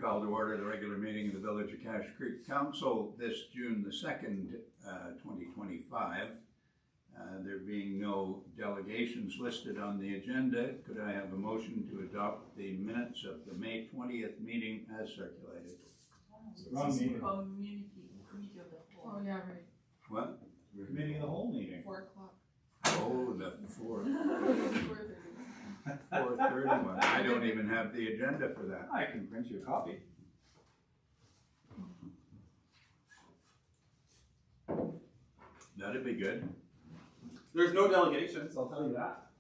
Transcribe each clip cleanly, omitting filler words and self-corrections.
Call to order the regular meeting of the Village of Cache Creek Council this June the 2nd, 2025. There being no delegations listed on the agenda, could I have a motion to adopt the minutes of the May 20th meeting as circulated? Wrong meeting. Committee of the whole. Oh, yeah, right. What? Committee of the whole meeting. 4 o'clock. Oh, the 4:30 one. I don't even have the agenda for that. I can print you a copy. That'd be good. There's no delegations, I'll tell you that.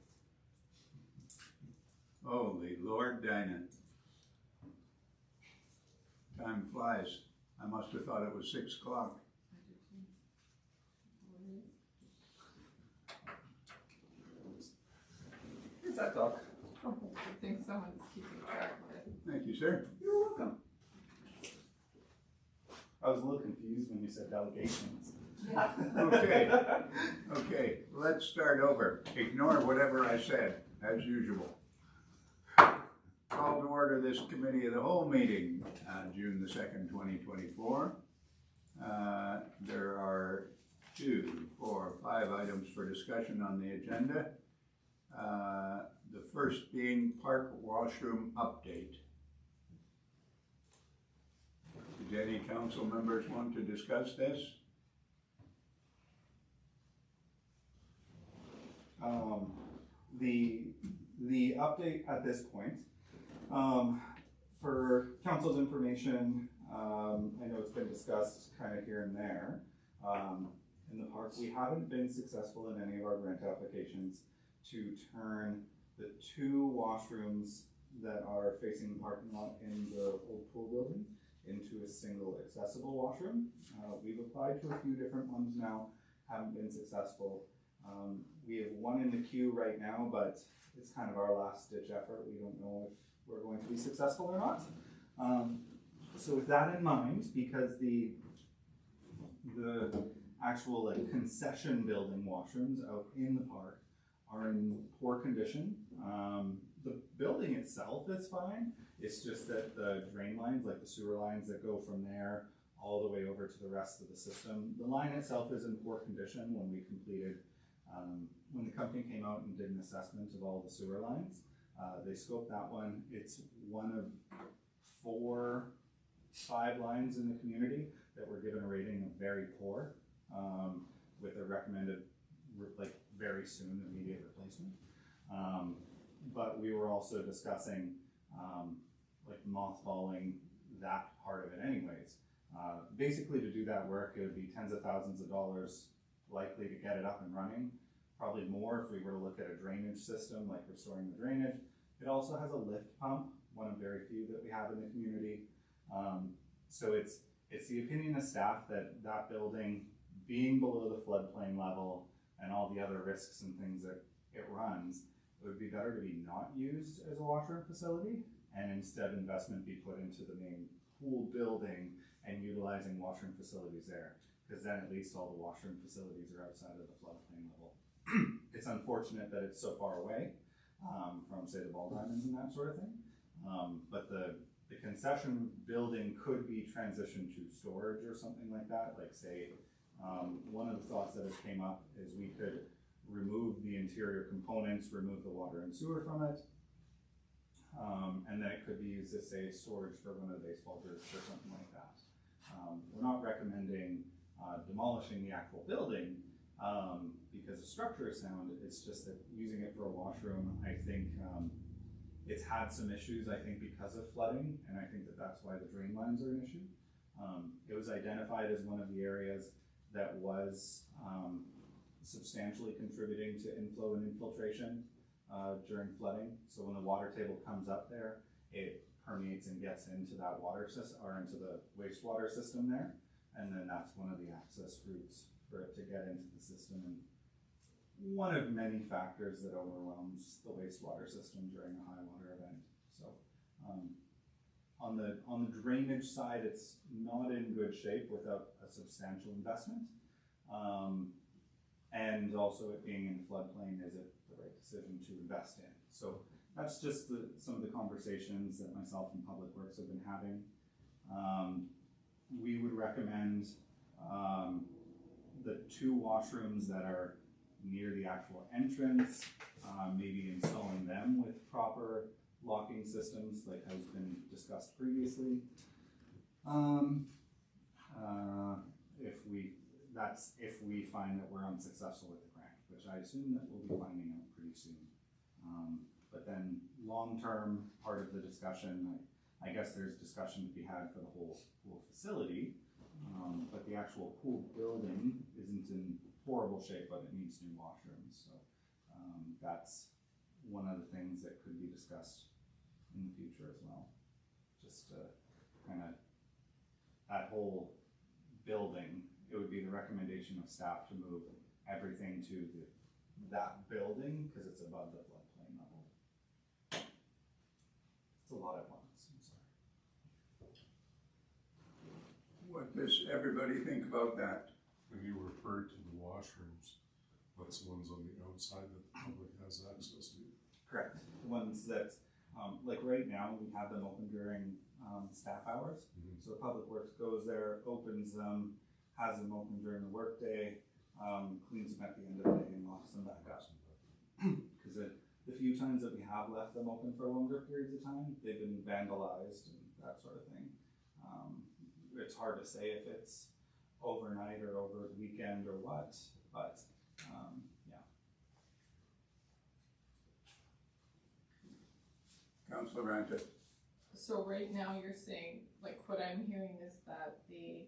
Holy Lord, Dinah. Time flies. I must have thought it was 6 o'clock. Where's that dog? Oh, I think someone's keeping track of it. Thank you, sir. You're welcome. I was a little confused when you said delegations. Okay, let's start over. Ignore whatever I said, as usual. Call to order this Committee of the Whole meeting, June the 2nd, 2024. There are 2, 4, 5 items for discussion on the agenda. The first being park washroom update. Did any council members want to discuss this? The update at this point, for council's information, I know it's been discussed kind of here and there. In the park, we haven't been successful in any of our grant applications to turn the 2 washrooms that are facing the parking lot in the old pool building into a single accessible washroom. We've applied to a few different ones now, haven't been successful. We have one in the queue right now, but it's kind of our last ditch effort. We don't know if we're going to be successful or not. So with that in mind, because the actual concession building washrooms out in the park are in poor condition. The building itself is fine. It's just that the drain lines, like the sewer lines that go from there all the way over to the rest of the system, the line itself is in poor condition. When we completed, when the company came out and did an assessment of all the sewer lines, they scoped that one. It's one of 4, 5 lines in the community that were given a rating of very poor, with a recommended, like, very soon immediate replacement. But we were also discussing like mothballing that part of it anyways. Basically, to do that work, it would be tens of thousands of dollars likely to get it up and running. Probably more if we were to look at a drainage system, like restoring the drainage. It also has a lift pump, one of very few that we have in the community. So it's the opinion of staff that that building, being below the floodplain level and all the other risks and things that it runs, it would be better to be not used as a washroom facility, and instead investment be put into the main pool building and utilizing washroom facilities there, because then at least all the washroom facilities are outside of the floodplain level. It's unfortunate that it's so far away from, say, the ball diamonds and that sort of thing, but the concession building could be transitioned to storage or something like that. Like, say, one of the thoughts that has came up is we could remove the interior components, remove the water and sewer from it, and then it could be used as, say, storage for one of the baseball groups or something like that. We're not recommending demolishing the actual building because the structure is sound. It's just that using it for a washroom, I think it's had some issues, I think, because of flooding, and I think that that's why the drain lines are an issue. It was identified as one of the areas that was substantially contributing to inflow and infiltration during flooding. So when the water table comes up there, it permeates and gets into that water system, or into the wastewater system there, and then that's one of the access routes for it to get into the system, and one of many factors that overwhelms the wastewater system during a high water event. So on the drainage side, it's not in good shape without a substantial investment. And also it being in floodplain, is it the right decision to invest in? So that's just some of the conversations that myself and Public Works have been having. We would recommend the 2 washrooms that are near the actual entrance, maybe installing them with proper locking systems like has been discussed previously. If we find that we're unsuccessful with the grant, which I assume that we'll be finding out pretty soon. But then long-term part of the discussion, I guess there's discussion to be had for the whole pool facility, but the actual pool building isn't in horrible shape, but it needs new washrooms. So that's one of the things that could be discussed in the future as well. Just kind of that whole building, it would be the recommendation of staff to move everything to that building because it's above the floodplain level. It's a lot at once, I'm sorry. What does everybody think about that? When you referred to the washrooms, that's the ones on the outside that the public has access to. Correct. The ones that, like right now, we have them open during staff hours. So Public Works goes there, opens them, has them open during the workday, cleans them at the end of the day and locks them back up. Because the few times that we have left them open for longer periods of time, they've been vandalized and that sort of thing. It's hard to say if it's overnight or over the weekend or what, but yeah. Councillor Ranta? So right now you're saying, like what I'm hearing is that the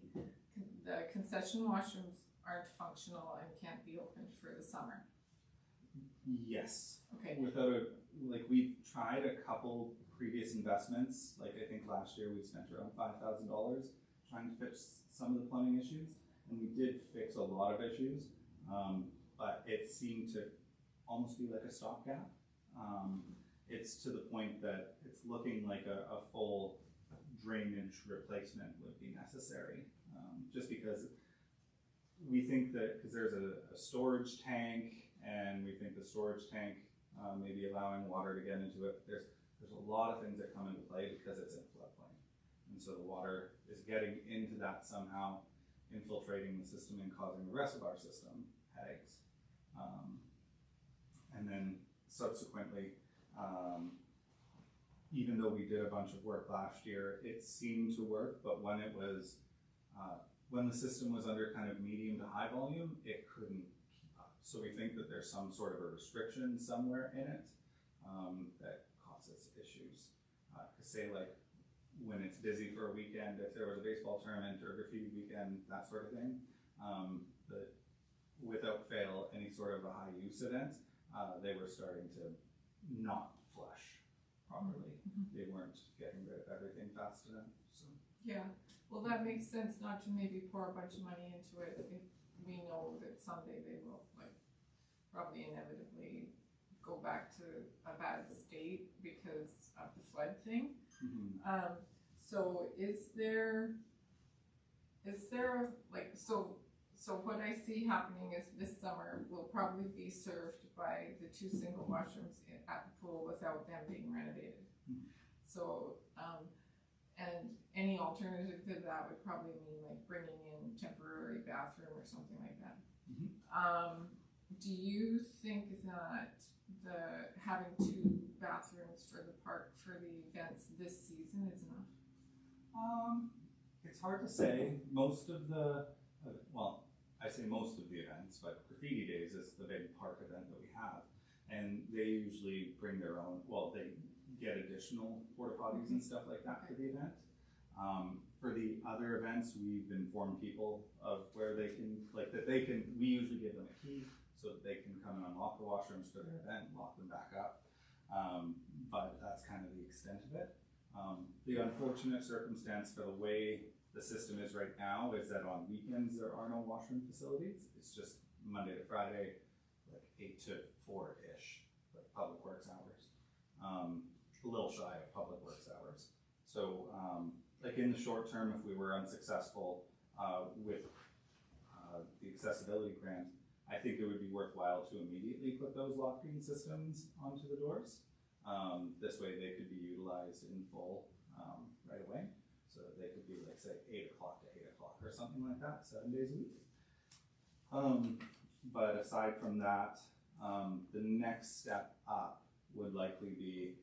concession washrooms aren't functional and can't be opened for the summer. Yes. Okay. Like we've tried a couple previous investments, like I think last year we spent around $5,000 trying to fix some of the plumbing issues, and we did fix a lot of issues, but it seemed to almost be like a stopgap. It's to the point that it's looking like a full drainage replacement would be necessary, just because we think that, because there's a storage tank, and we think the storage tank may be allowing water to get into it. There's a lot of things that come into play because it's in floodplain, and so the water is getting into that somehow, infiltrating the system and causing the rest of our system headaches. And then subsequently, even though we did a bunch of work last year, it seemed to work, but when it was, when the system was under kind of medium to high volume, it couldn't keep up. So we think that there's some sort of a restriction somewhere in it that causes issues. Cause say like when it's busy for a weekend, if there was a baseball tournament or a graffiti weekend, that sort of thing, without fail, any sort of a high use event, they were starting to not flush properly. They weren't getting rid of everything fast enough. So Yeah, well, that makes sense not to maybe pour a bunch of money into it if we know that someday they will, like, probably inevitably go back to a bad state because of the flood thing. So is there like, so what I see happening is this summer will probably be served by the 2 single washrooms at the pool without them being renovated. So, and any alternative to that would probably mean like bringing in temporary bathroom or something like that. Do you think that having 2 bathrooms for the park for the events this season is enough? it's hard to say. Most of the, well, I say most of the events, but Graffiti Days is the big park event that we have. And they usually bring their own, well, they get additional porta potties and stuff like that for the event. For the other events, we've informed people of where they can, like that they can, we usually give them a key so that they can come and unlock the washrooms for their event and lock them back up. But that's kind of the extent of it. The unfortunate circumstance for the way the system is right now is that on weekends there are no washroom facilities. It's just Monday to Friday, like 8 to 4-ish, like public works hours. A little shy of public works hours. So like in the short term, if we were unsuccessful with the accessibility grant, I think it would be worthwhile to immediately put those locking systems onto the doors. This way they could be utilized in full, right away. So that they could be like, say, 8 o'clock to 8 o'clock or something like that, 7 days a week. But aside from that, the next step up would likely be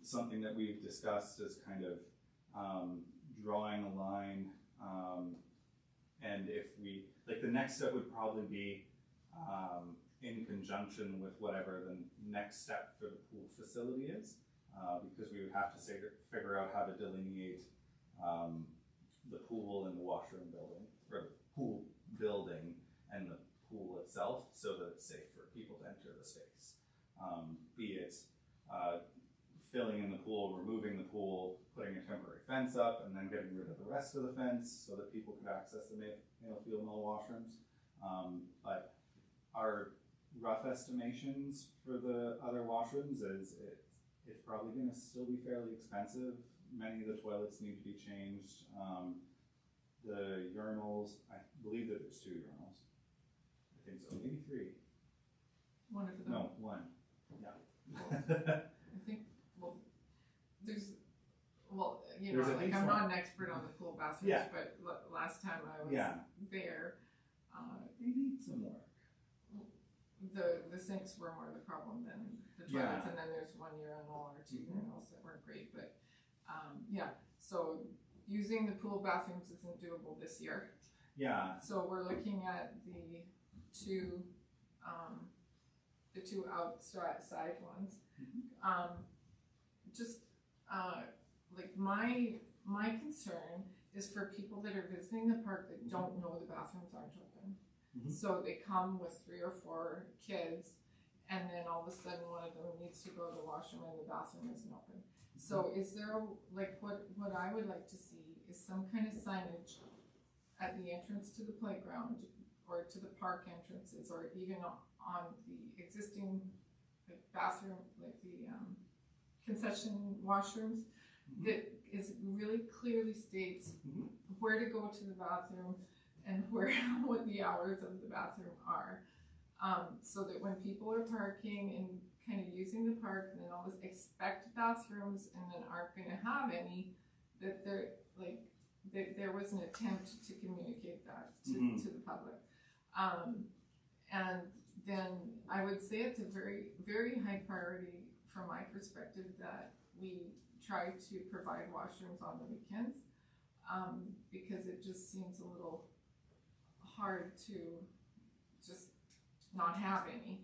something that we've discussed as kind of drawing a line, and if we, like, the next step would probably be in conjunction with whatever the next step for the pool facility is, because we would have to figure out how to delineate the pool and the washroom building, or the pool building and the pool itself, so that it's safe for people to enter the space. Be it filling in the pool, removing the pool, putting a temporary fence up, and then getting rid of the rest of the fence so that people could access the male female washrooms. But our rough estimations for the other washrooms is it's probably going to still be fairly expensive. Many of the toilets need to be changed. The urinals, I believe that there's 2 urinals. I think so, maybe 3. One of them. No, 1. Yeah. I think, well, there's, well, you know, There's at like, least I'm one. not an expert on the pool bathrooms, Yeah. but last time I was Yeah. there, They need some work. the sinks were more the problem than the Yeah. toilets, and then there's 1 urinal or 2 urinals that weren't great, but, yeah, so using the pool bathrooms isn't doable this year. Yeah. So we're looking at the two outside ones. Like my concern is for people that are visiting the park that don't know the bathrooms aren't open. Mhm. So they come with 3 or 4 kids, and then all of a sudden one of them needs to go to the washroom and the bathroom isn't open. So is there, like, what I would like to see is some kind of signage at the entrance to the playground or to the park entrances, or even on the existing, like, bathroom, like the concession washrooms, that is really clearly states Mhm. where to go to the bathroom and what the hours of the bathroom are. So that when people are parking and kind of using the park and then always expect bathrooms and then aren't gonna have any, that they're like, that there was an attempt to communicate that to the public. And then I would say it's a very, very high priority from my perspective that we try to provide washrooms on the weekends, because it just seems a little hard to just not have any.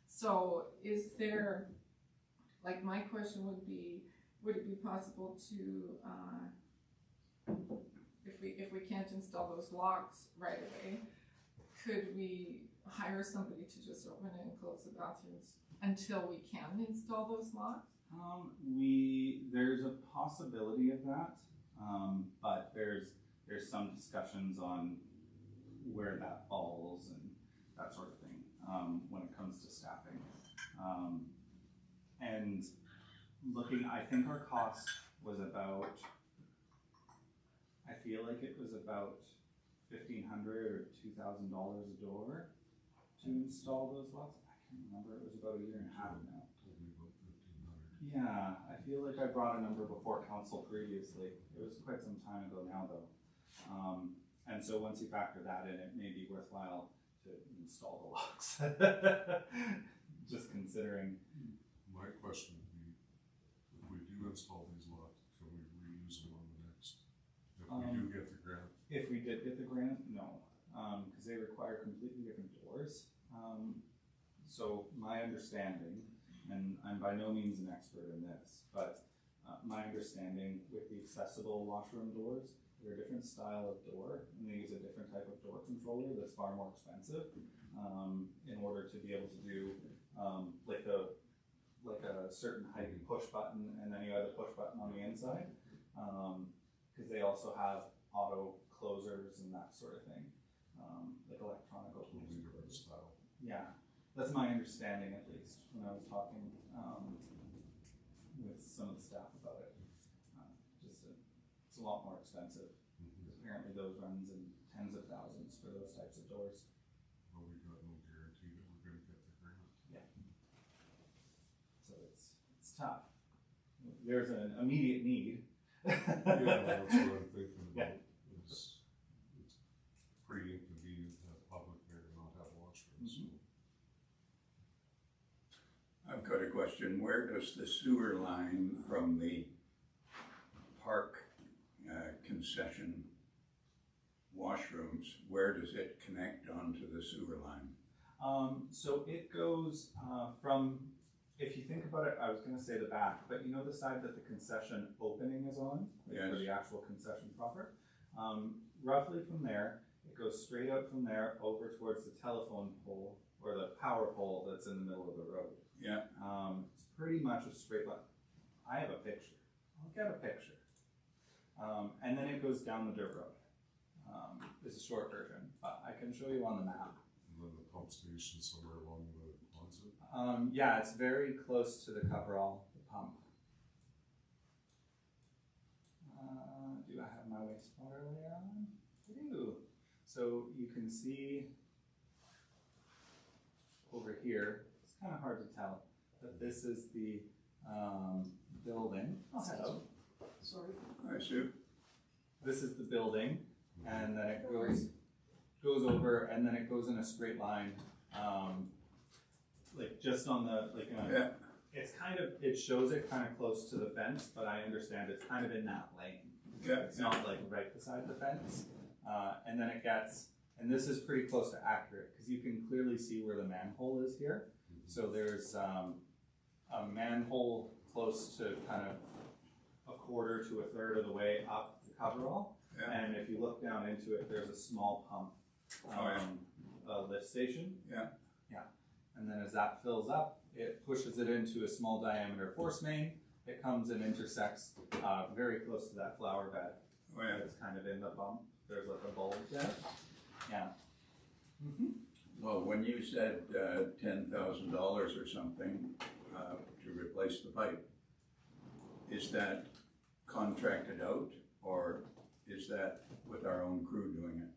So is there, like, my question would be, would it be possible to, if we can't install those locks right away, could we hire somebody to just open and close the bathrooms until we can install those locks? There's a possibility of that, but there's some discussions on where that falls and that sort of thing, when it comes to staffing. And looking, I think our cost was about, I feel like it was about $1,500 or $2,000 a door to install those locks. I can't remember, it was about 1.5 years now. Told me about 1,500. Yeah, I feel like I brought a number before council previously. It was quite some time ago now, though. And so once you factor that in, it may be worthwhile to install the locks. Just considering. My question would be, if we do install these locks, can we reuse them on the next? If we do get the grant? If we did get the grant, no, because they require completely different doors. So my understanding, and I'm by no means an expert in this, but my understanding with the accessible washroom doors, they're a different style of door, and they use a different type of door controller that's far more expensive, in order to be able to do like a certain height push button, and then you have the push button on the inside, because they also have auto closers and that sort of thing, like electronic openers. Totally different style. Yeah, that's my understanding, at least, when I was talking with some of the staff about it. It's a lot more expensive. Apparently those runs in tens of thousands for those types of doors. But we got no guarantee that we're gonna get the grant. Yeah. so it's tough. There's an immediate need. Yeah, that's what I'm thinking Yeah. about, is it's pretty inconvenient to have public there and not have washrooms, so. I've got a question. Where does the sewer line from the park concession washrooms, where does it connect onto the sewer line? So it goes from, if you think about it, I was going to say the back, but you know the side that the concession opening is on, like Yes. for the actual concession proper. Roughly from there, it goes straight out from there over towards the telephone pole or the power pole that's in the middle of the road. Yeah, It's pretty much a straight line. I have a picture. I'll get a picture. And then it goes down the dirt road. Is a short version, but I can show you on the map. And then the pump station somewhere along the Quonset. Yeah, it's very close to the coverall, the pump. Do I have my wastewater layer on? I do. So you can see over here, it's kind of hard to tell, but this is the building. Oh, hello. Sorry. I see. This is the building, and then it goes over, and then it goes in a straight line, like just on the, like, Yeah, it's kind of, it shows it kind of close to the fence, but I understand it's kind of in that lane. yeah, It's not like right beside the fence, and then it gets, and this is pretty close to accurate, because you can clearly see where the manhole is here. So there's a manhole close to kind of a quarter to a third of the way up the coverall. yeah, And if you look down into it, there's a small pump, a lift station. yeah. Yeah. And then as that fills up, it pushes it into a small diameter force main. It comes and intersects very close to that flower bed. Oh, yeah. It's kind of in the bump. There's like a bulb there. Yeah. Well, when you said $10,000 or something to replace the pipe, is that contracted out or is that with our own crew doing it?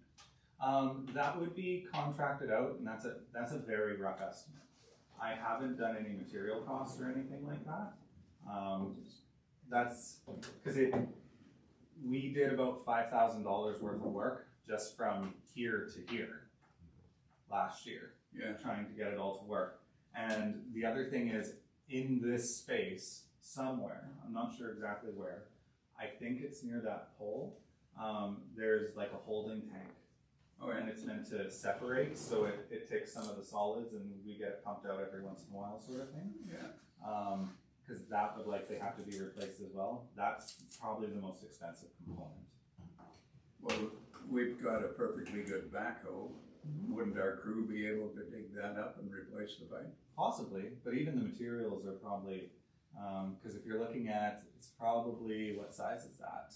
That would be contracted out, and that's a very rough estimate. I haven't done any material costs or anything like that. That's because we did about $5,000 worth of work just from here to here last year, Yeah, trying to get it all to work. And the other thing is, in this space somewhere, I'm not sure exactly where, I think it's near that pole, there's like a holding tank. oh, And yeah, it's meant to separate, so it takes some of the solids and we get it pumped out every once in a while sort of thing. yeah. Because that would likely have to be replaced as well. That's probably the most expensive component. Well, we've got a perfectly good backhoe. Wouldn't our crew be able to dig that up and replace the pipe? Possibly, but even the materials are probably, because if you're looking at, it's probably, what size is that?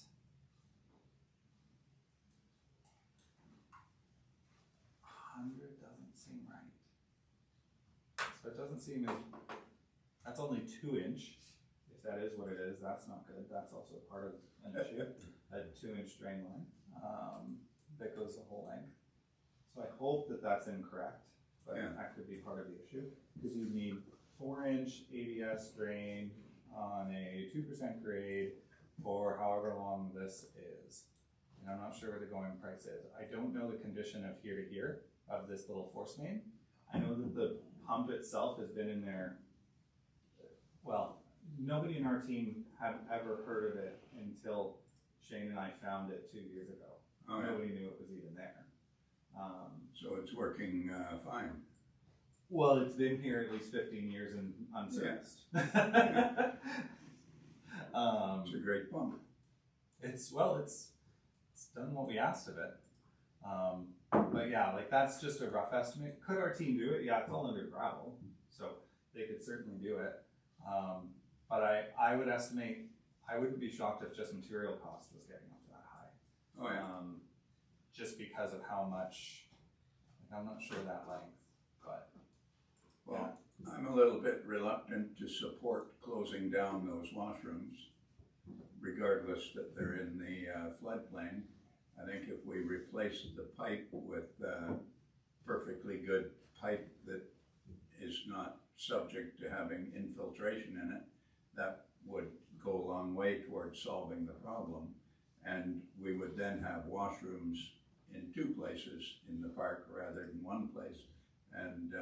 Doesn't seem right. So it doesn't seem as, that's only 2-inch. If that is what it is, that's not good. That's also part of an issue. A 2-inch drain line that goes the whole length. So I hope that that's incorrect, but Yeah. that could be part of the issue because you need 4-inch ABS drain on a 2% grade for however long this is. And I'm not sure what the going price is. I don't know the condition of here to here of this little force main. I know that the pump itself has been in there. Well, nobody in our team had ever heard of it until Shane and I found it 2 years ago. Oh, yeah. Nobody knew it was even there. So it's working fine. Well, it's been here at least 15 years and unserviced. It's a great pump. It's done what we asked of it. But yeah, like that's just a rough estimate. Could our team do it? Yeah, it's all under gravel, so they could certainly do it. But I would estimate, I wouldn't be shocked if just material cost was getting up that high. Oh, yeah. Just because of how much, like, I'm not sure that length, but Well, I'm a little bit reluctant to support closing down those washrooms, regardless that they're in the floodplain. I think if we replace the pipe with perfectly good pipe that is not subject to having infiltration in it, that would go a long way towards solving the problem. And we would then have washrooms in two places in the park rather than one place. And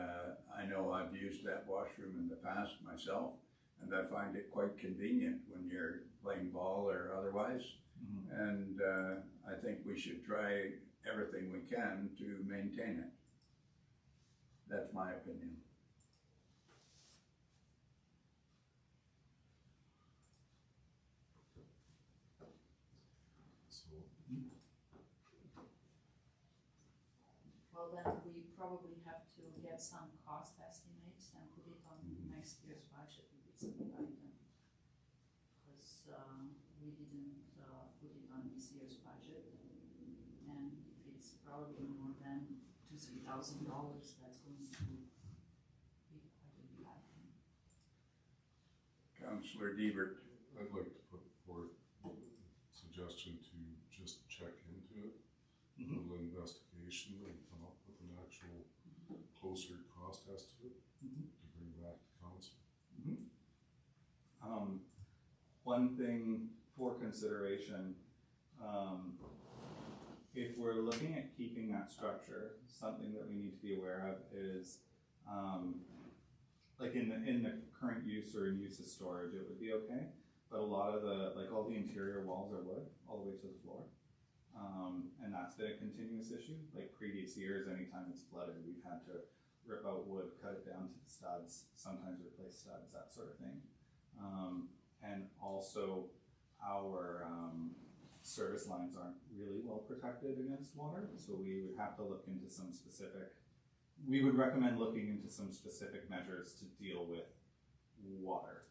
I know I've used that washroom in the past myself, and I find it quite convenient when you're playing ball or otherwise. Mhm. And I think we should try everything we can to maintain it. That's my opinion. So, Well, then we probably have to get some cost estimates and put it on next year's budget if it's a big item. Because, we didn't, put it on this year's budget. And if it's probably more than $2,000-3,000, that's going to be quite a big item. Councillor Diebert. I'd like to put forth a suggestion to just check into it, a Mhm. little investigation, and come up with an actual closer cost estimate Mhm. to bring back to council. One thing for consideration, if we're looking at keeping that structure, something that we need to be aware of is, like in the current use or in use as storage, it would be okay. But a lot of all the interior walls are wood, all the way to the floor. And that's been a continuous issue, like previous years, anytime it's flooded, we've had to rip out wood, cut it down to the studs, sometimes replace studs, that sort of thing. And also our, service lines aren't really well protected against water, so we would have to look into some specific, we would recommend looking into some specific measures to deal with water.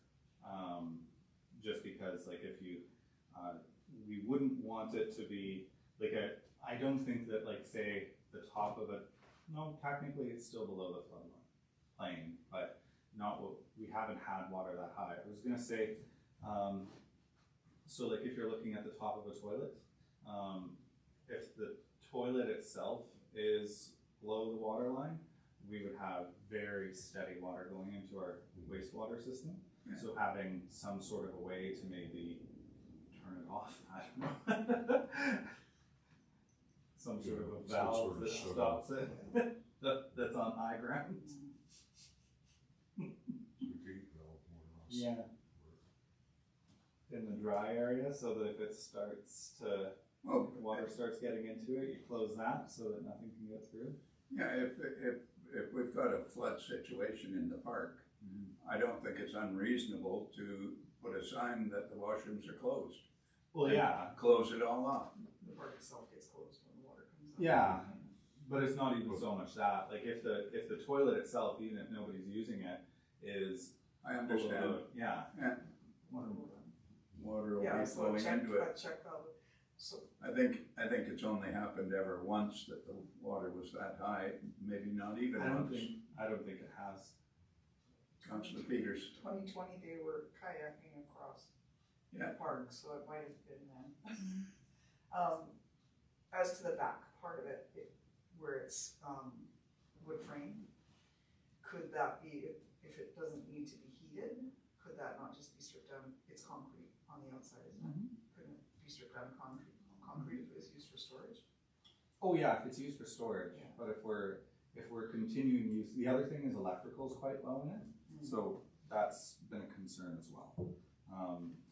Just because, like, if you, we wouldn't want it to be, like, I don't think that, like, say, the top of it, no, technically it's still below the flood plain, but not what, we haven't had water that high. I was gonna say, so like if you're looking at the top of a toilet, if the toilet itself is below the water line, we would have very steady water going into our wastewater system. Yeah. So having some sort of a way to maybe turn it off, I don't know. Some sort of a Some valve sort of that shut stops it, that's on high ground. So a gate valve more or less. Yeah. In the dry area, so that if it starts to, Well, water starts getting into it, you close that so that nothing can get through. yeah, if we've got a flood situation in the park, I don't think it's unreasonable to put a sign that the washrooms are closed. Well, yeah, Close it all off. The park itself gets closed when the water comes up. yeah, but it's not even so much that, like if the toilet itself, even if nobody's using it, is. I understand. Yeah. Yeah. Water will Yeah, be so flowing check, into it. check out, so, I think it's only happened ever once that the water was that high, maybe not even I don't once. think it has. Councillor Peters. 2020, they were kayaking across the park, so it might have been then. As to the back part of it, where it's, wood frame, could that be, if it doesn't need to be heated, could that not just be stripped down? It's concrete on the outside, isn't it? Couldn't it be stripped down concrete if it was used for storage? Oh yeah, if it's used for storage, Yeah. but if we're continuing use, the other thing is electrical is quite low in it, so that's been a concern as well.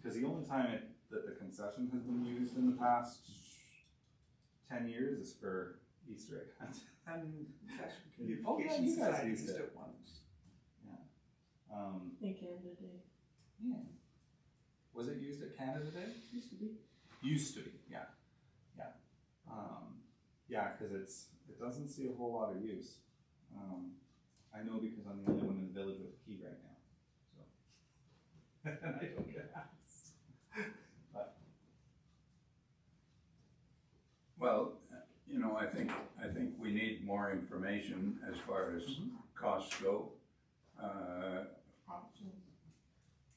Cause the only time that the concession has been used in the past 10 years is for Easter egg hunt. And Cash Oh, yeah, Communication you guys Society used used it. it once. In Canada Day. Yeah. Was it used at Canada Day? Used to be. Used to be, yeah. Yeah, cause it doesn't see a whole lot of use. I know because I'm the only one in the village with a key right now, so. And I don't get asked. But, Well, you know, I think we need more information as far as costs go.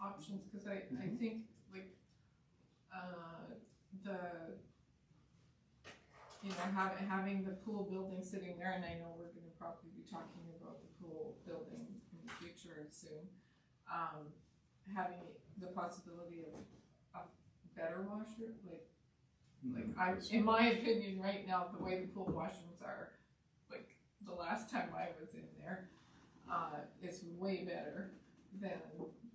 Options, cause I think like, having the pool building sitting there, and I know we're gonna probably be talking about the pool building in the future soon. having the possibility of a better washer, like Mhm. in my opinion, right now, the way the pool washrooms are, like, the last time I was in there, is way better than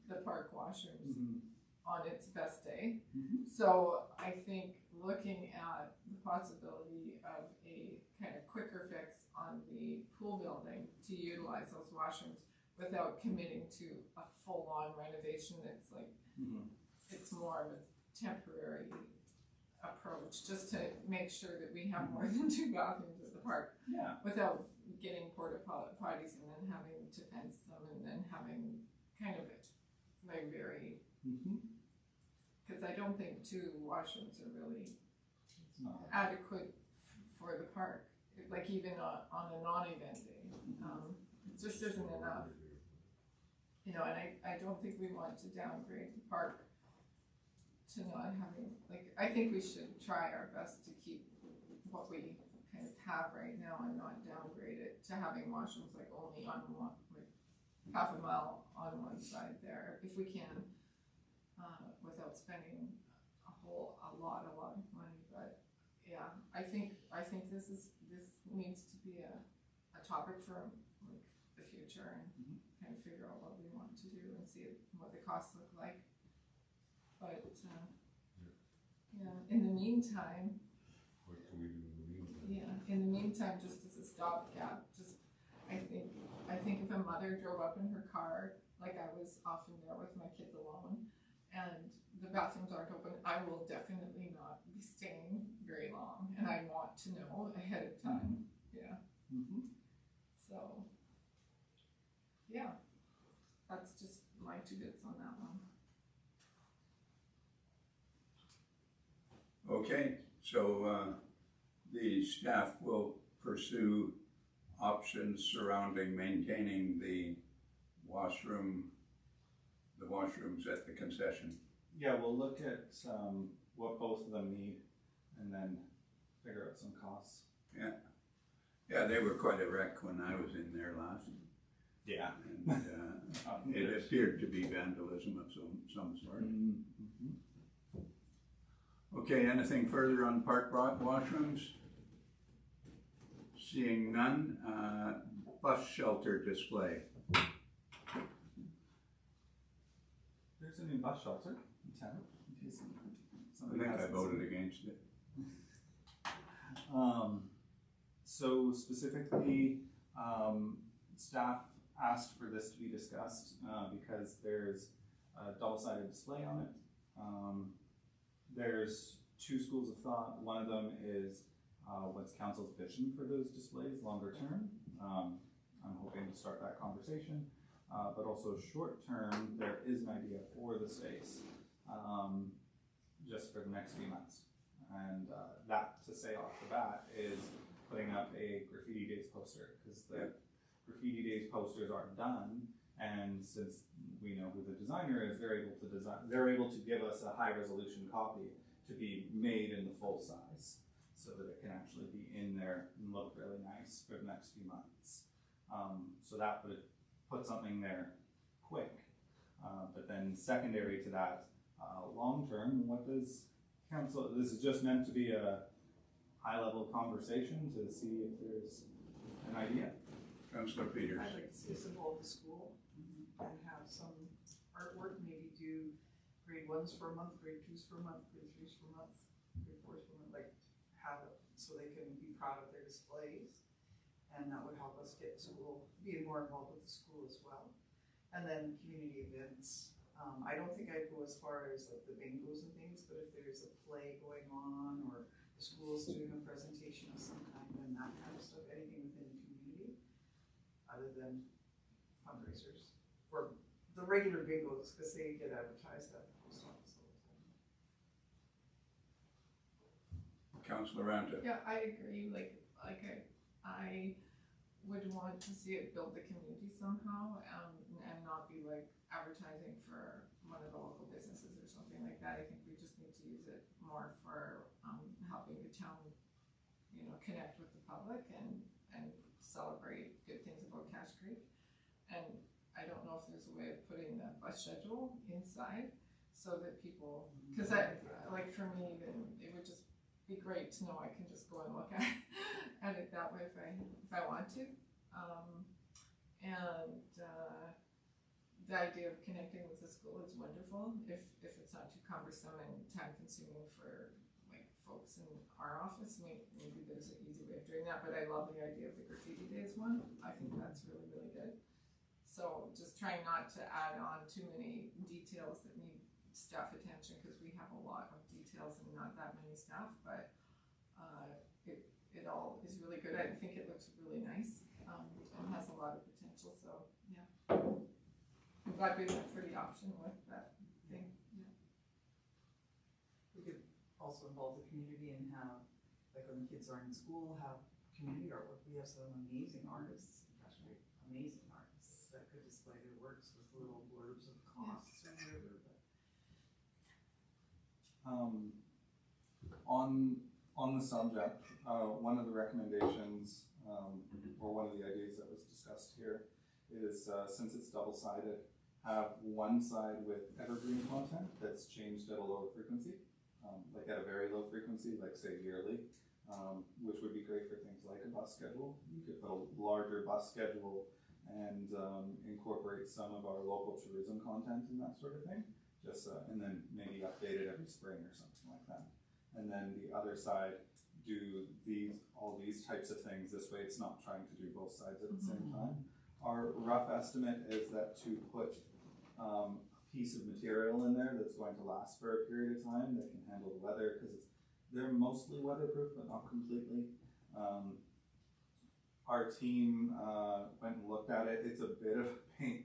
the park washrooms Mhm. on its best day. Mhm. So I think looking at the possibility of a kind of quicker fix on the pool building to utilize those washrooms without committing to a full-on renovation, it's like, Mhm. it's more of a temporary approach, just to make sure that we have more than 2 bathrooms at the park Yeah. without getting porta potties and then having to fence them and then having kind of like very, Mhm. because I don't think 2 washrooms are really It's not. adequate for the park, like even on a non-event day. It just isn't enough. You know, and I don't think we want to downgrade the park to not having, like, I think we should try our best to keep what we kind of have right now and not downgrade it to having washrooms like only on one, like half a mile on one side there, if we can, without spending a lot of money, but yeah, I think this needs to be a topic for like the future and kind of figure out what we want to do and see what the costs look like. But, yeah, in the meantime, What can we do in the meantime? yeah, in the meantime, just as a stopgap, I think if a mother drove up in her car, like I was often there with my kids alone, and the bathrooms aren't open, I will definitely not be staying very long, and I want to know ahead of time, yeah, Mhm. so, yeah, that's just my 2 bits on that one. Okay, so the staff will pursue options surrounding maintaining the washrooms at the concession. Yeah, we'll look at what both of them need and then figure out some costs. Yeah, they were quite a wreck when I was in there last, Yeah. and it appeared to be vandalism of some sort. Mhm. Okay, anything further on park washrooms? Seeing none, bus shelter display. There's a new bus shelter in town. In case I somebody think I hasn't voted seen it. against it. So specifically, staff asked for this to be discussed, because there's a double-sided display on it. There's 2 schools of thought. One of them is, what's council's vision for those displays longer term? I'm hoping to start that conversation. But also short term, there is an idea for the space, just for the next few months. And that, to say off the bat, is putting up a Graffiti Days poster, because the Graffiti Days posters aren't done, and since we know who the designer is, they're able to give us a high resolution copy to be made in the full size, so that it can actually be in there and look really nice for the next few months. So that would put something there quick, but then secondary to that, long term, what does council, this is just meant to be a high level conversation to see if there's an idea. Councillor Peters. I'd like to see a symbol of the school and have some artwork, maybe do grade 1s for a month, grade 2s for a month, grade 3s for a month, grade 4s for a month, like have it so they can be proud of their displays. And that would help us get school, be more involved with the school as well. And then community events. I don't think I'd go as far as like the bingos and things, but if there's a play going on or the school's doing a presentation of some kind, then that kind of stuff, anything within the community, other than fundraisers. Or the regular bingos, because they get advertised at the post office all the time. Councillor Ranta. Yeah, I agree, like I would want to see it build the community somehow, and not be like advertising for one of the local businesses or something like that. I think we just need to use it more for, helping the town, you know, connect with the public and celebrate good things about Cache Creek. And I I don't know if there's a way of putting the bus schedule inside so that people, because like for me, then it would just be great to know I can just go and look at it that way if I want to. The idea of connecting with the school is wonderful if it's not too cumbersome and time consuming for like folks in our office. Maybe there's an easy way of doing that, but I love the idea of the graffiti days one. I think that's really, really good. So just trying not to add on too many details that need staff attention, because we have a lot of details and not that many staff, but it all is really good. I think it looks really nice and has a lot of potential, so yeah. I'm glad we went for the option with that thing, yeah. We could also involve the community and have, like when the kids are in school, have community artwork. We have some amazing artists, actually amazing artists that could display their works with little blurbs of costs or whatever. On the subject, one of the recommendations, or one of the ideas that was discussed here is, since it's double-sided, have one side with evergreen content that's changed at a lower frequency, like at a very low frequency, like say yearly, which would be great for things like a bus schedule. You could put a larger bus schedule and incorporate some of our local tourism content and that sort of thing. Just and then maybe update it every spring or something like that. And then the other side, do all these types of things. This way it's not trying to do both sides at the same time. Our rough estimate is that to put a piece of material in there that's going to last for a period of time, that can handle the weather, because they're mostly weatherproof but not completely. Our team went and looked at it. It's a bit of a pain.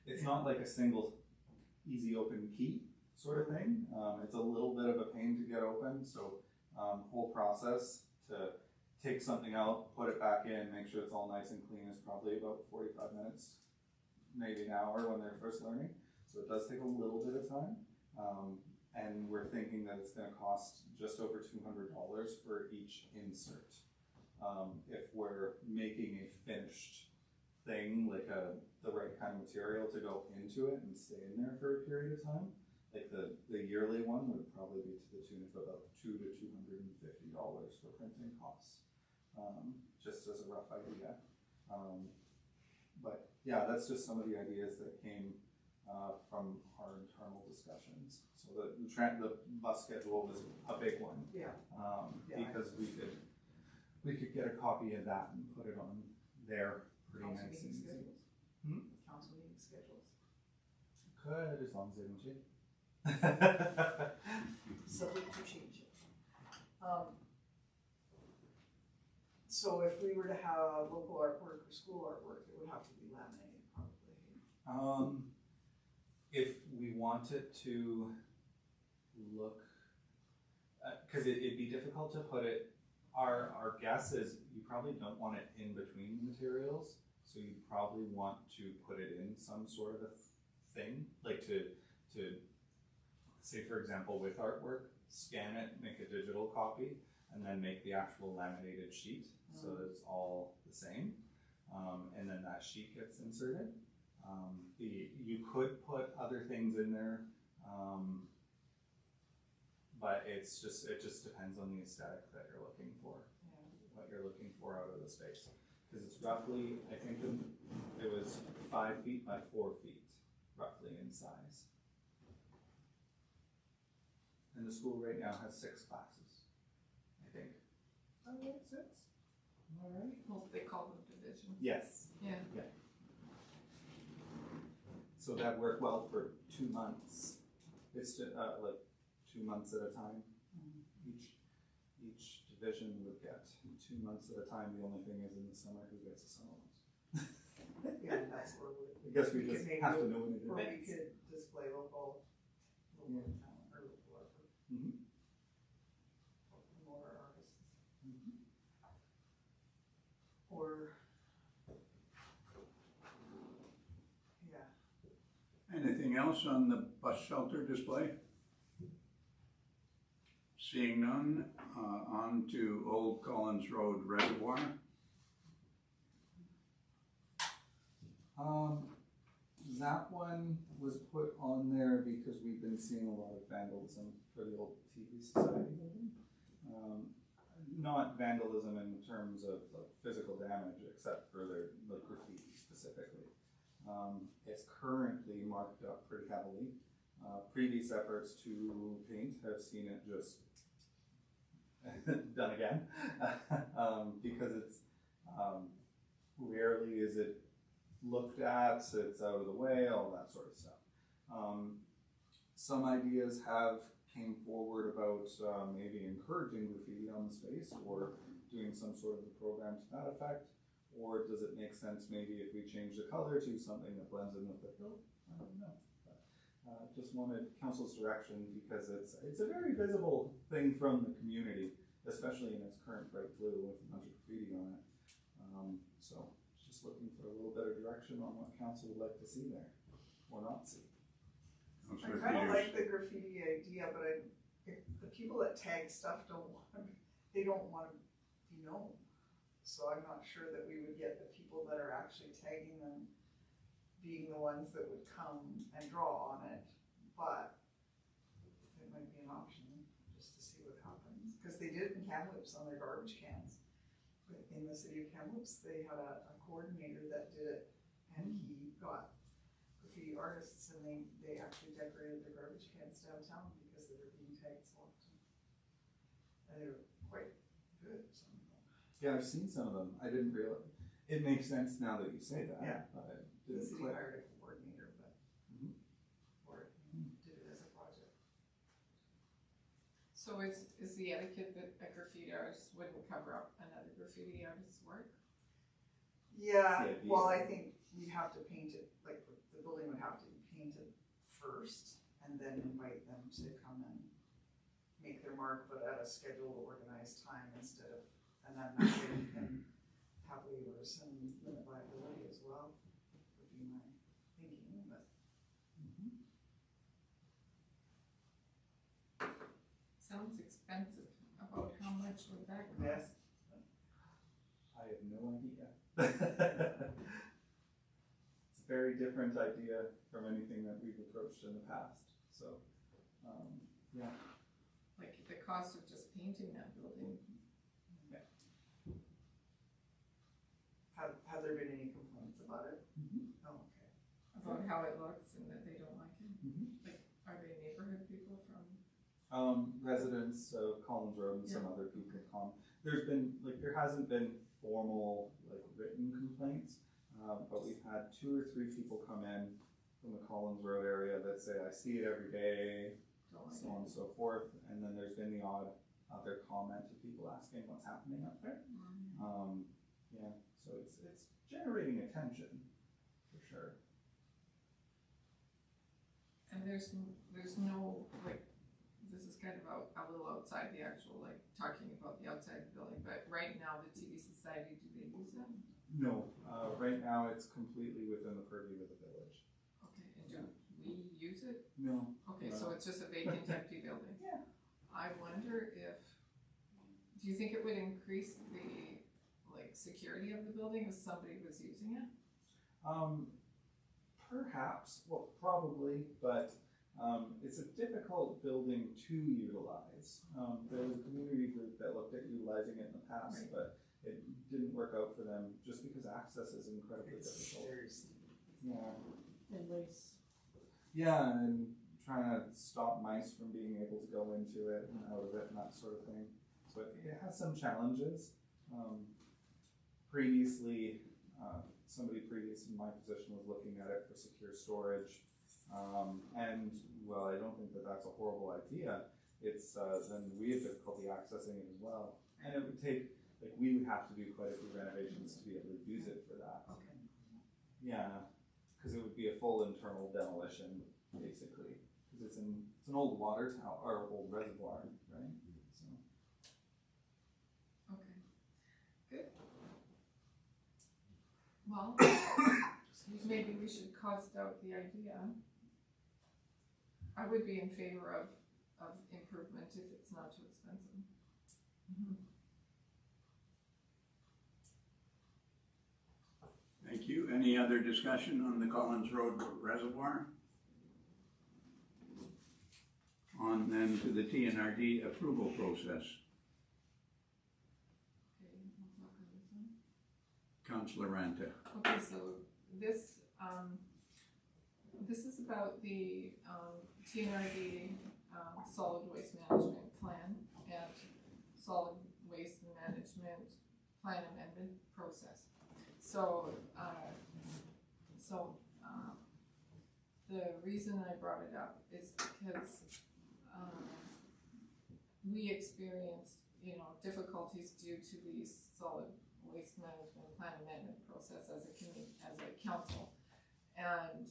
It's not like a single easy open key sort of thing. It's a little bit of a pain to get open, so whole process to take something out, put it back in, make sure it's all nice and clean is probably about 45 minutes, maybe an hour when they're first learning. So it does take a little bit of time. And we're thinking that it's going to cost just over $200 for each insert. If we're making a finished thing, like the right kind of material to go into it and stay in there for a period of time, like the yearly one would probably be to the tune of about $200 to $250 for printing costs, just as a rough idea. But yeah, that's just some of the ideas that came from our internal discussions. So the bus schedule was a big one. Yeah. Because we could get a copy of that and put it on there pretty Council nice meeting and easy. schedules. Council meeting schedules. Could, as long as they don't change. Subject to change it. So if we were to have local artwork or school artwork, it would have to be laminated probably. If we wanted to look, because it'd be difficult to put it, our guess is you probably don't want it in between materials, so you probably want to put it in some sort of a thing, like to say, for example, with artwork, scan it, make a digital copy, and then make the actual laminated sheet so that it's all the same, and then that sheet gets inserted. You could put other things in there, but it just depends on the aesthetic that you're looking for, what you're looking for out of the space. Because it's roughly, I think it was 5 feet by 4 feet, roughly in size. And the school right now has 6 classes, I think. Oh, yeah, 6. All right. Well, they call them divisions. Yes. Yeah. So that worked well for 2 months. It's like 2 months at a time. Each division would get 2 months at a time. The only thing is in the summer, who gets the summer ones? Yeah, that's where I guess we just have to know when it is. Or we could display local talent or local artwork. Mm-hmm. More artists. Or, yeah. Anything else on the bus shelter display? Seeing none, on to Old Collins Road Reservoir. That one was put on there because we've been seeing a lot of vandalism for the old TV Society building. Not vandalism in terms of like, physical damage, except for the graffiti specifically. It's currently marked up pretty heavily. Previous efforts to paint have seen it just done again, because it's rarely is it looked at, it's out of the way, all that sort of stuff. Some ideas have came forward about maybe encouraging graffiti on the space or doing some sort of a program to that effect, or does it make sense maybe if we change the color to something that blends in with the hill? I don't know. Just wanted council's direction because it's a very visible thing from the community, especially in its current bright blue with a bunch of graffiti on it. So just looking for a little bit of direction on what council would like to see there or not see. I kind of like the graffiti idea, but if the people that tag stuff don't want to be known. So I'm not sure that we would get the people that are actually tagging them being the ones that would come and draw on it, but it might be an option just to see what happens. Because they did it in Kamloops on their garbage cans. In the city of Kamloops, they had a coordinator that did it, and he got graffiti artists, and they actually decorated their garbage cans downtown because they were being tagged so often. And they were quite good, some of them. Yeah, I've seen some of them. I didn't realize. It makes sense now that you say that. Yeah. But it The didn't city click. hired a coordinator, but for it, did it as a project. So is the etiquette that a graffiti artist wouldn't cover up another graffiti artist's work? Yeah, That's the idea. well, I think we'd have to paint it, like, the building would have to be painted first, and then invite them to come and make their mark, but at a scheduled, organized time instead of, and then that way we can have waivers and limit liability as well, would be my thinking, but. Sounds expensive. About how much would that cost? Yes. I have no idea. It's a very different idea from anything that we've approached in the past. So, yeah. Like the cost of just painting that building? Have there been any complaints about it? Oh, okay. About how it looks and that they don't like it? Mhm. Like, are they neighborhood people from? Residents of Collins Road and some other people come. There hasn't been formal, written complaints, but we've had 2 or 3 people come in from the Collins Road area that say, I see it every day, Don't like so on and so forth. And then there's been the odd other comment of people asking what's happening up there. Yeah, so it's generating attention, for sure. And there's no, like, this is kind of a little outside the actual, like, talking about the outside of the building, but right now the TV Society, do they use it? No, right now it's completely within the purview of the village. Okay, and do we use it? No. Okay, so it's just a vacant, empty building? Yeah. I wonder do you think it would increase the, like, security of the building if somebody was using it? Perhaps, well, probably, but it's a difficult building to utilize. There was a community group that looked at utilizing it in the past, Right. but it didn't work out for them just because access is incredibly It's difficult. very steep. Yeah. And lice. Yeah, and trying to stop mice from being able to go into it and out of it and that sort of thing. So it has some challenges. Previously, somebody previous in my position was looking at it for secure storage. And, well, I don't think that that's a horrible idea. It's, then we have difficulty accessing it as well. And it would take, we would have to do quite a few renovations to be able to use it for that. Okay. Yeah, because it would be a full internal demolition, basically. Because it's an old water tower, or old reservoir, right? So. Okay, good. Well, maybe we should cost out the idea. I would be in favor of improvement if it's not too expensive. Thank you. Any other discussion on the Collins Road Reservoir? On then to the TNRD approval process. Okay, we'll talk on this one. Councillor Ranta. Okay, so this is about the, TNRD, solid waste management plan and solid waste management plan amendment process. So, the reason I brought it up is because, we experienced, difficulties due to the solid waste management plan amendment process as a community, as a council. And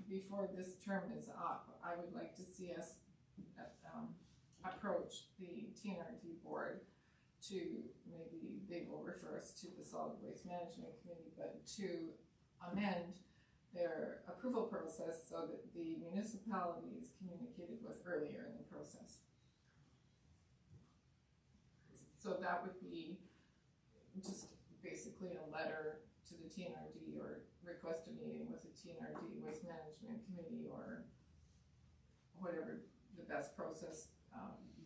before this term is up, I would like to see us, approach the TNRD board to, maybe they will refer us to the solid waste management committee, but to amend their approval process so that the municipality is communicated with earlier in the process. So that would be just basically a letter to the TNRD or request a meeting with the TNRD Waste Management Committee or whatever the best process,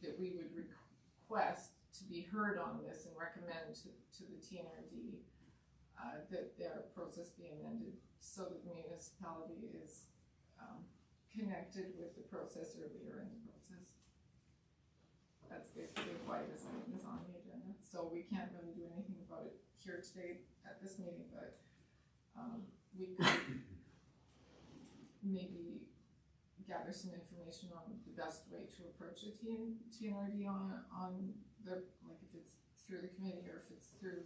that we would request to be heard on this and recommend to the TNRD that their process be amended so that the municipality is connected with the process earlier in the process. That's basically why this item is on the agenda. So we can't really do anything about it here today at this meeting, but we could maybe gather some information on the best way to approach a TNRD on the, like if it's through the committee or if it's through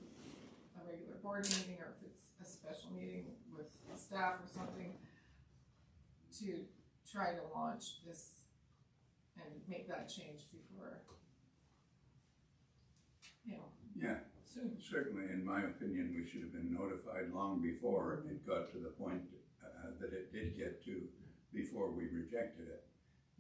a regular board meeting or if it's a special meeting with staff or something, to try to launch this and make that change before, Yeah, soon. certainly, in my opinion, we should have been notified long before it got to the point that it did get to, before we rejected it.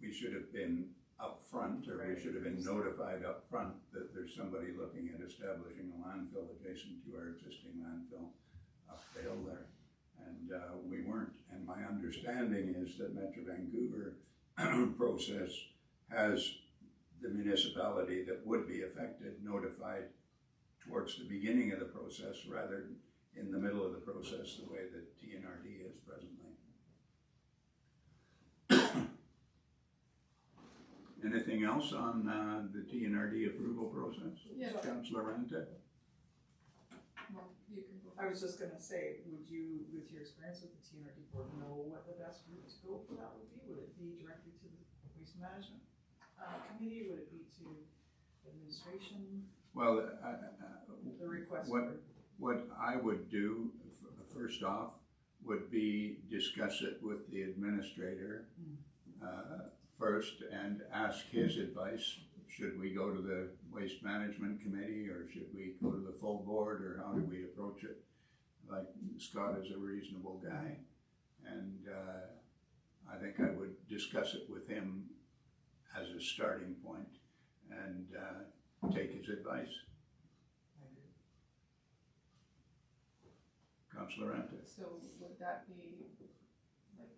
We should have been upfront, or we should have been notified upfront that there's somebody looking at establishing a landfill adjacent to our existing landfill up the hill there. And we weren't. And my understanding is that Metro Vancouver process has the municipality that would be affected notified towards the beginning of the process rather than in the middle of the process, the way that TNRD is presently. Anything else on the TNRD approval process? Yeah. Councillor Ranta? Well, you can go. I was just gonna say, would you, with your experience with the TNRD board, know what the best route to go for that would be? Would it be directly to the waste management committee? Would it be to administration? Well, The request what, for, what I would do, first off, would be discuss it with the administrator first and ask his advice. Should we go to the waste management committee or should we go to the full board, or how do we approach it? Like, Scott is a reasonable guy, and I think I would discuss it with him as a starting point and take his advice. Councillor Ranta? So would that be, like,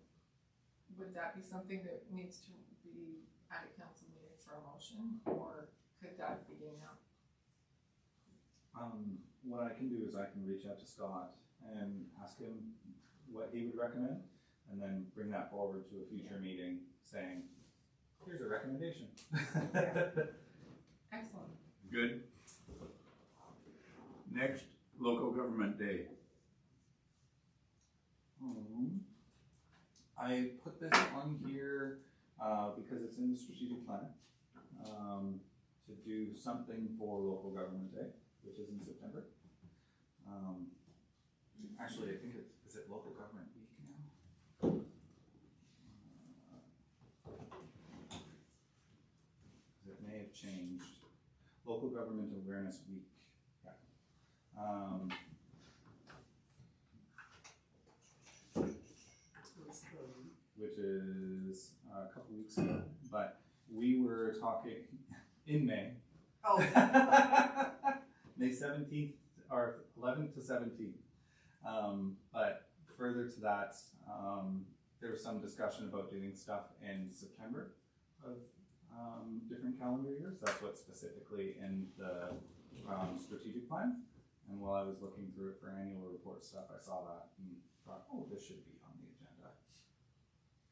would that be something that needs to be at a council meeting for a motion, or could that begin now? What I can do is I can reach out to Scott and ask him what he would recommend, and then bring that forward to a future meeting saying, here's a recommendation. Excellent. Good. Next, local government day. I put this on here because it's in the strategic plan to do something for local government day, which is in September. Actually, I think is it local government week now? It may have changed. Local Government Awareness Week. Yeah. Which is a couple weeks ago, but we were talking in May. oh, May 17th or 11th to 17th. to that, there was some discussion about doing stuff in September of different calendar years. That's what's specifically in the strategic plan. And while I was looking through it for annual report stuff, I saw that and thought, oh, this should be on the agenda.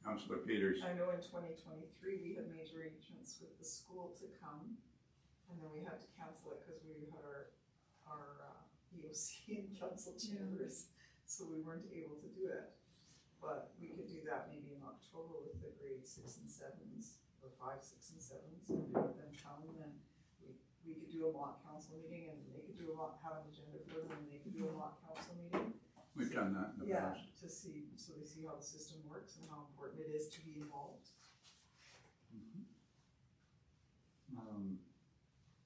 Councillor Peters. I know in 2023, we had made arrangements with the school to come, and then we had to cancel it because we had our EOC in council chambers, so we weren't able to do it. But we could do that maybe in October with the grade 6 and 7s, or 5, 6, and 7s, and have them come, and we could do a mock council meeting, and they could have an agenda for them, and they could do a mock council meeting. We've done that in the Yeah, past. so they see how the system works and how important it is to be involved. Is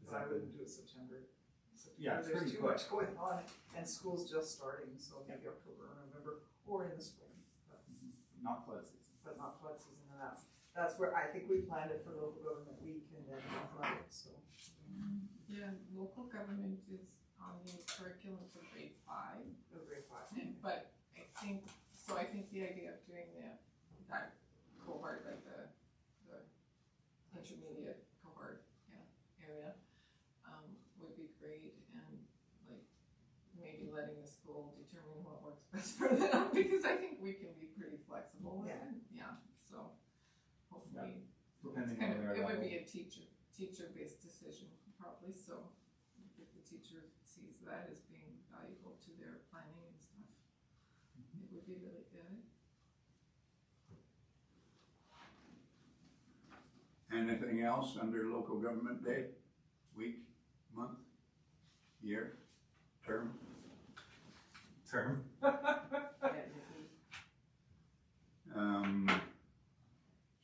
But I that the, wouldn't do it September. Yeah, it's There's pretty too quick. much going on, and school's just starting, so maybe October or November, or in the spring, not flood season? but not flood season, and that's where I think we planned it for local government week and then flooded, so. Yeah, local government is on the curriculum for grade 5. Grade 5. But I think the idea of doing that cohort, like the intermediate cohort, area, would be great, and like maybe letting the school determine what works best for them, because I think we can be pretty flexible with it. Yeah, so hopefully, Depending kind on of, their it would level. be a teacher-based decision probably, so if the teacher sees that as being valuable to their planning and stuff, it would be really good. Anything else under local government day? Week, month, year, term? Term.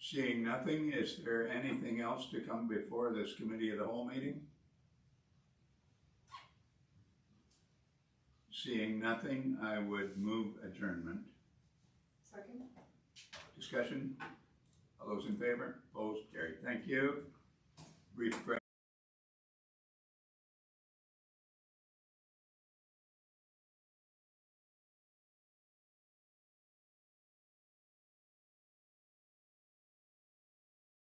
Seeing nothing, is there anything else to come before this committee of the whole meeting? Seeing nothing, I would move adjournment. Second? Discussion? All those in favor? Opposed? Carried. Thank you. Brief